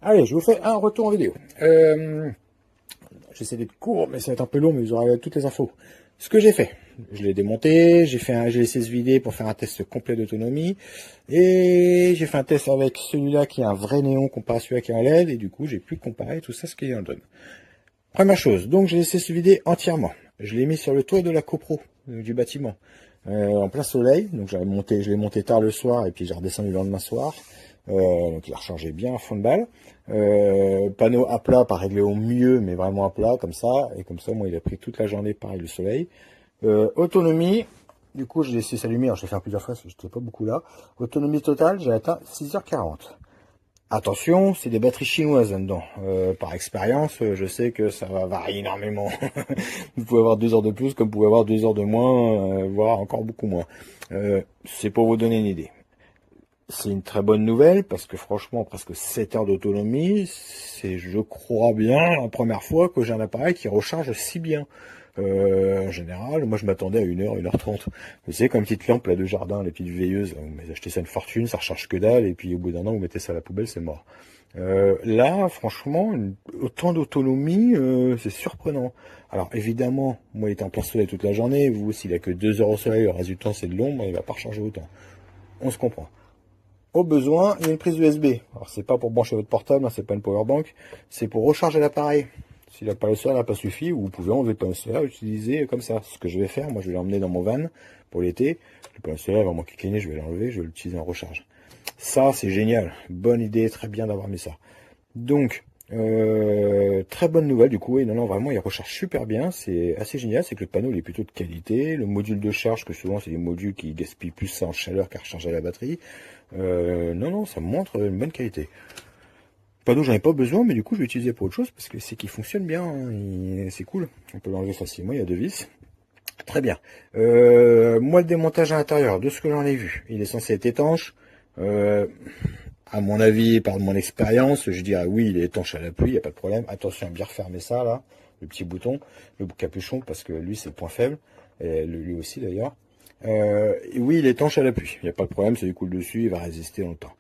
Allez, je vous fais un retour en vidéo. J'essaie d'être court, mais ça va être un peu long, mais vous aurez toutes les infos. Ce que j'ai fait, je l'ai démonté, j'ai laissé se vider pour faire un test complet d'autonomie, et j'ai fait un test avec celui-là qui est un vrai néon comparé à celui-là qui est un LED, et du coup j'ai pu comparer tout ça, ce qu'il en donne. Première chose, donc j'ai laissé se vider entièrement. Je l'ai mis sur le toit de la copro du bâtiment, en plein soleil. Donc je l'ai monté tard le soir et puis j'ai redescendu le lendemain soir. Donc il a rechargé bien à fond de balle. Panneau à plat, pas réglé au mieux, mais vraiment à plat comme ça. Et comme ça, moi, il a pris toute la journée pareil le soleil. Autonomie, du coup, je l'ai laissé s'allumer. Alors je l'ai fait plusieurs fois parce que j'étais pas beaucoup là. Autonomie totale, j'ai atteint 6h40. Attention, c'est des batteries chinoises là-dedans. Par expérience, je sais que ça va varier énormément. Vous pouvez avoir 2 heures de plus, comme vous pouvez avoir 2 heures de moins, voire encore beaucoup moins. C'est pour vous donner une idée. C'est une très bonne nouvelle, parce que franchement, presque 7 heures d'autonomie, c'est, je crois bien, la première fois que j'ai un appareil qui recharge si bien. En général, moi je m'attendais à 1h, 1h30. Vous savez, comme petite lampe là, de jardin, les petites veilleuses, vous m'avez acheté ça une fortune, ça recharge que dalle, et puis au bout d'un an, vous mettez ça à la poubelle, c'est mort. Là, franchement, autant d'autonomie, c'est surprenant. Alors évidemment, moi il était en plein soleil toute la journée, vous, s'il a que 2 heures au soleil, le reste du temps c'est de l'ombre, il va pas recharger autant. On se comprend. Au besoin, il y a une prise USB. Alors c'est pas pour brancher votre portable, hein, c'est pas une power bank, c'est pour recharger l'appareil. Si la panneau solaire n'a pas suffi, vous pouvez enlever le panneau solaire et l'utiliser comme ça. Ce que je vais faire, moi je vais l'emmener dans mon van pour l'été. Le panneau solaire va manquer cligner, je vais l'enlever, je vais l'utiliser en recharge. Ça c'est génial, bonne idée, très bien d'avoir mis ça. Donc, très bonne nouvelle du coup, et non, vraiment il recharge super bien, c'est assez génial, c'est que le panneau il est plutôt de qualité, le module de charge, que souvent c'est des modules qui gaspillent plus ça en chaleur qu'à recharger la batterie, non, ça montre une bonne qualité. Le panneau j'en ai pas besoin, mais du coup je vais l'utiliser pour autre chose, parce que c'est qu'il fonctionne bien, hein, c'est cool, on peut l'enlever facilement, il y a 2 vis. Très bien. Moi, le démontage à l'intérieur, de ce que j'en ai vu, il est censé être étanche. À mon avis, par mon expérience, je dirais oui, il est étanche à la pluie, il n'y a pas de problème. Attention à bien refermer ça, là, le petit bouton, le capuchon, parce que lui, c'est le point faible, et lui aussi d'ailleurs. Et oui, il est étanche à la pluie, il n'y a pas de problème, ça lui coule dessus, il va résister longtemps.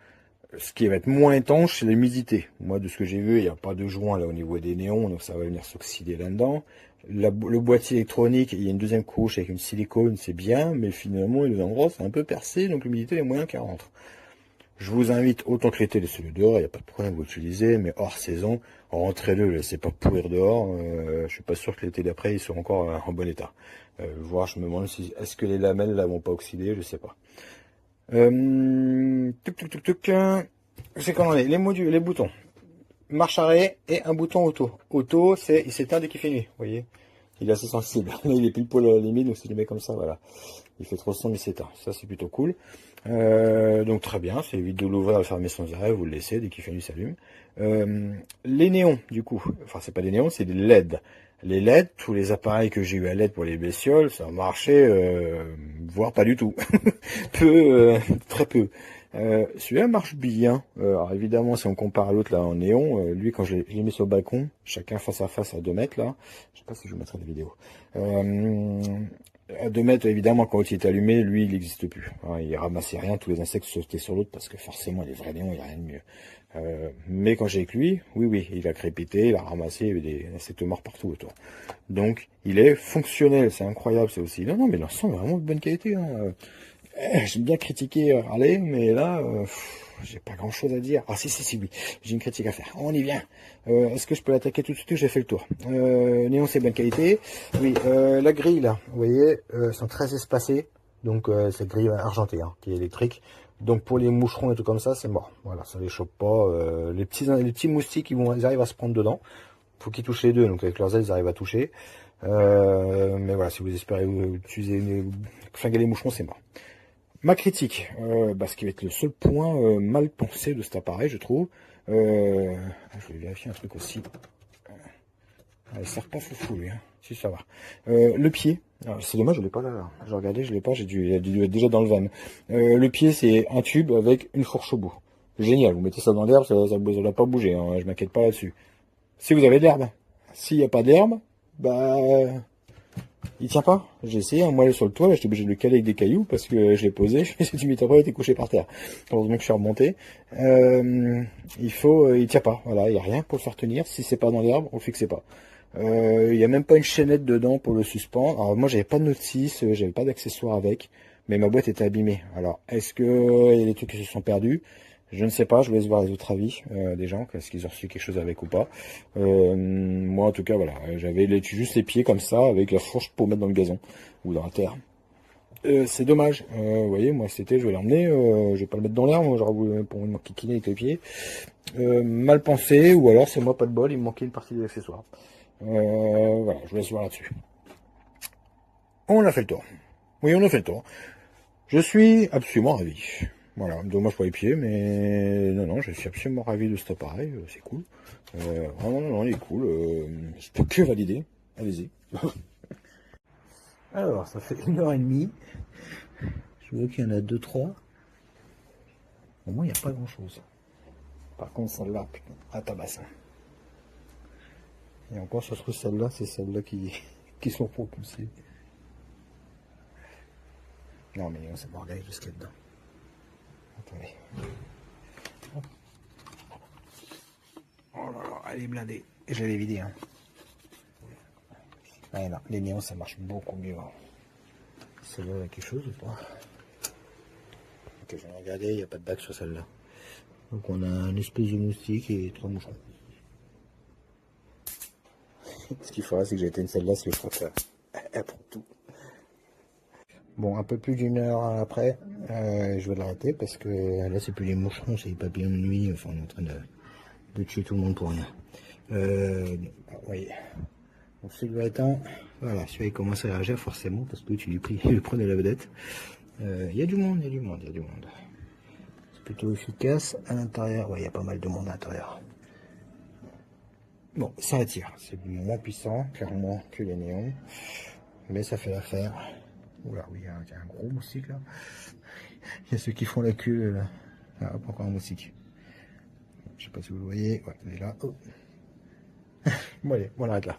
Ce qui va être moins étanche, c'est l'humidité. Moi, de ce que j'ai vu, il n'y a pas de joint là au niveau des néons, donc ça va venir s'oxyder là-dedans. Le boîtier électronique, il y a une deuxième couche avec une silicone, c'est bien, mais finalement, les endroits, c'est un peu percé, donc l'humidité est moyen qu'elle rentre. Je vous invite, autant que l'été, laissez-le dehors, il n'y a pas de problème, vous l'utilisez, mais hors saison, rentrez-le, laissez pas pourrir dehors. Je suis pas sûr que l'été d'après, il soit encore en bon état. Voire, je me demande si, est-ce que les lamelles là vont pas oxyder, je sais pas. C'est qu'on en est, les modules, les boutons. Marche arrêt et un bouton auto. Auto, c'est, il s'éteint dès qu'il fait nuit, vous voyez. Il est assez sensible. Là, il est pile poil à la limite, donc si je le mets comme ça, voilà. Il fait trop sombre, il s'éteint. Ça, c'est plutôt cool. Donc très bien, ça évite de l'ouvrir et le fermer sans arrêt, vous le laissez, dès qu'il fait nuit, il s'allume. Les néons, du coup, enfin c'est pas des néons, c'est des LED. Les LED, tous les appareils que j'ai eu à LED pour les bestioles, ça marchait, voire pas du tout. Très peu. Celui-là marche bien. Alors évidemment, si on compare à l'autre là en néon, lui quand je l'ai mis sur le balcon, chacun face à face à 2 mètres là, je sais pas si je vous mettrai des vidéos. À 2 mètres, évidemment, quand il est allumé, lui, il n'existe plus. Hein, il ramassait rien, tous les insectes sautaient sur l'autre, parce que forcément, les vrais néons, il n'y a rien de mieux. Mais quand j'ai avec lui, oui, il a crépité, il a ramassé, il y avait des insectes morts partout autour. Donc, il est fonctionnel, c'est incroyable, c'est aussi. Non, mais l'ensemble est vraiment de bonne qualité. Hein. J'aime bien critiquer Harley, mais là, j'ai pas grand chose à dire. Ah si, oui, j'ai une critique à faire. On y vient. Est-ce que je peux l'attaquer tout de suite? J'ai fait le tour. Néon, c'est bonne qualité. Oui, la grille là, vous voyez, sont très espacées. Donc cette grille argentée, hein, qui est électrique. Donc pour les moucherons et tout comme ça, c'est mort. Voilà, ça les chope pas. Les petits moustiques, ils arrivent à se prendre dedans. Faut qu'ils touchent les deux, donc avec leurs ailes, ils arrivent à toucher. Mais voilà, si vous espérez utiliser, flinguer les moucherons, c'est mort. Ma critique, ce qui va être le seul point mal pensé de cet appareil, je trouve. Je vais vérifier un truc aussi. Il sert pas foufou lui, hein. Si ça va. Le pied, c'est dommage, je l'ai pas là. J'ai regardé, je l'ai pas, il a dû être déjà dans le van. Le pied, c'est un tube avec une fourche au bout. Génial, vous mettez ça dans l'herbe, ça va pas bouger, hein, je m'inquiète pas là-dessus. Si vous avez de l'herbe, s'il n'y a pas d'herbe, Il tient pas. J'ai essayé un moelle sur le toit, là, j'étais obligé de le caler avec des cailloux parce que je l'ai posé, je me suis dit, mais après, il était couché par terre. Heureusement que je suis remonté. Il tient pas. Voilà, il n'y a rien pour le faire tenir. Si c'est pas dans l'herbe, on le fixe pas. Il y a même pas une chaînette dedans pour le suspendre. Alors moi, j'avais pas de notice, j'avais pas d'accessoire avec, mais ma boîte était abîmée. Alors, est-ce que il y a des trucs qui se sont perdus? Je ne sais pas, je vous laisse voir les autres avis des gens, est-ce qu'ils ont reçu quelque chose avec ou pas. Moi, en tout cas, voilà, j'avais juste les pieds comme ça, avec la fourche pour mettre dans le gazon ou dans la terre. C'est dommage. Vous voyez, moi, c'était, je vais l'emmener, je vais pas le mettre dans l'air, moi, genre pour me kikiner avec les pieds. Mal pensé, ou alors c'est moi pas de bol, il me manquait une partie des accessoires. Voilà, je vous laisse voir là-dessus. On a fait le tour. Oui, on a fait le tour. Je suis absolument ravi. Voilà, dommage pour les pieds, mais non, je suis absolument ravi de cet appareil, c'est cool. Vraiment, non, il est cool. Je peux que valider. Allez-y. Alors, ça fait 1h30. Je vois qu'il y en a 2-3. Au moins, il n'y a pas grand-chose. Par contre, celle-là, putain, à tabassin. Et encore, ça se trouve, celle-là, c'est celle-là qui sont propulsées. Non, mais ça va regarder jusqu'à dedans. Attendez. Oh là là, elle est blindée. Je l'avais vidée, hein. Ouais, non, les néons, ça marche beaucoup mieux. Hein. Celle-là, il y a quelque chose ou pas? Ok, je vais regarder, il n'y a pas de bac sur celle-là. Donc, on a une espèce de moustique et 3 mouchons. Ce qu'il faudra, c'est que j'éteigne celle-là, parce que je crois que elle prend tout. Bon, un peu plus d'une heure après, je vais l'arrêter parce que là, c'est plus les moucherons, c'est les papillons de nuit. Enfin, on est en train de tuer tout le monde pour rien. Vous voyez. Donc, celui-là éteint. Voilà, celui-là, il commence à réagir forcément parce que tu lui prenais la vedette. Il y a du monde, il y a du monde, il y a du monde. C'est plutôt efficace. À l'intérieur, ouais, il y a pas mal de monde à l'intérieur. Bon, ça attire. C'est moins puissant, clairement, que les néons. Mais ça fait l'affaire. Oula, oui, il y a un gros moustique là. Il y a ceux qui font la queue. Là. Ah, hop, encore un moustique. Je sais pas si vous le voyez. Ouais, il est là. Oh. Bon, allez, on arrête là.